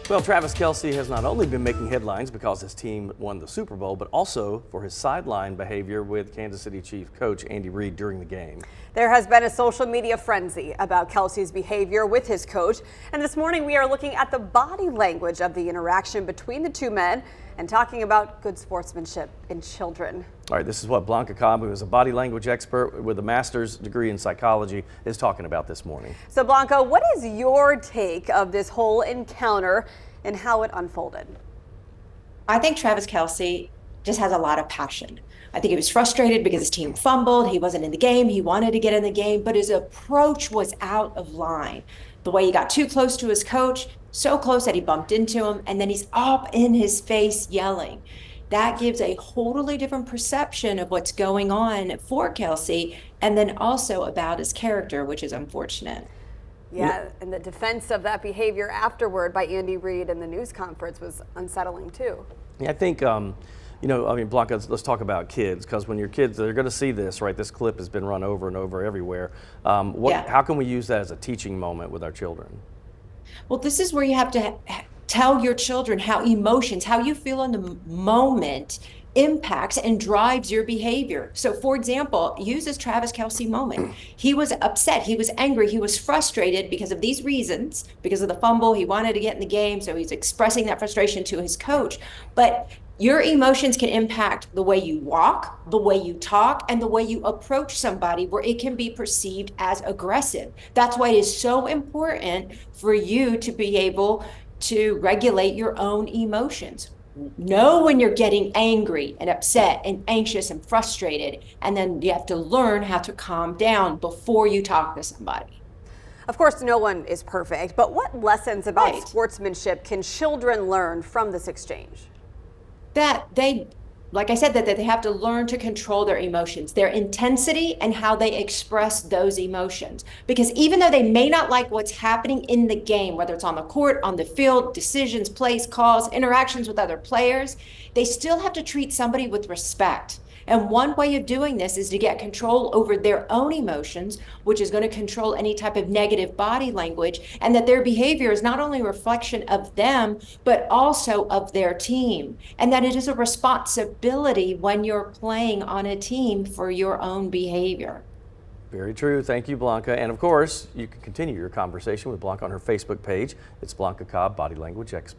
Well, Travis Kelce has not only been making headlines because his team won the Super Bowl, but also for his sideline behavior with Kansas City Chiefs coach Andy Reid during the game. There has been a social media frenzy about Kelce's behavior with his coach. And this morning we are looking at the body language of the interaction between the two men and talking about good sportsmanship in children. All right, this is what Blanca Cobb, who is a body language expert with a master's degree in psychology, is talking about this morning. So Blanca, what is your take of this whole encounter and how it unfolded? I think Travis Kelce just has a lot of passion. I think he was frustrated because his team fumbled. He wasn't in the game. He wanted to get in the game, but his approach was out of line. The way he got too close to his coach, so close that he bumped into him, and then he's up in his face yelling. That gives a totally different perception of what's going on for Kelce, and then also about his character, which is unfortunate. Yeah, and the defense of that behavior afterward by Andy Reid in the news conference was unsettling too. Yeah, I think, Blanca, let's talk about kids, because when your kids, they're going to see this, right? This clip has been run over and over everywhere. How can we use that as a teaching moment with our children? Well, this is where you have to tell your children how emotions, how you feel in the moment impacts and drives your behavior. So for example, use this Travis Kelce moment. He was upset, he was angry, he was frustrated because of these reasons, because of the fumble, he wanted to get in the game, so he's expressing that frustration to his coach. But your emotions can impact the way you walk, the way you talk, and the way you approach somebody where it can be perceived as aggressive. That's why it is so important for you to be able to regulate your own emotions. Know when you're getting angry and upset and anxious and frustrated, and then you have to learn how to calm down before you talk to somebody. Of course, no one is perfect, but what lessons about sportsmanship can children learn from this exchange? That they, like I said, that they have to learn to control their emotions, their intensity, and how they express those emotions. Because even though they may not like what's happening in the game, whether it's on the court, on the field, decisions, plays, calls, interactions with other players, they still have to treat somebody with respect. And one way of doing this is to get control over their own emotions, which is going to control any type of negative body language, and that their behavior is not only a reflection of them, but also of their team. And that it is a responsibility when you're playing on a team for your own behavior. Very true. Thank you, Blanca. And of course, you can continue your conversation with Blanca on her Facebook page. It's Blanca Cobb, body language expert.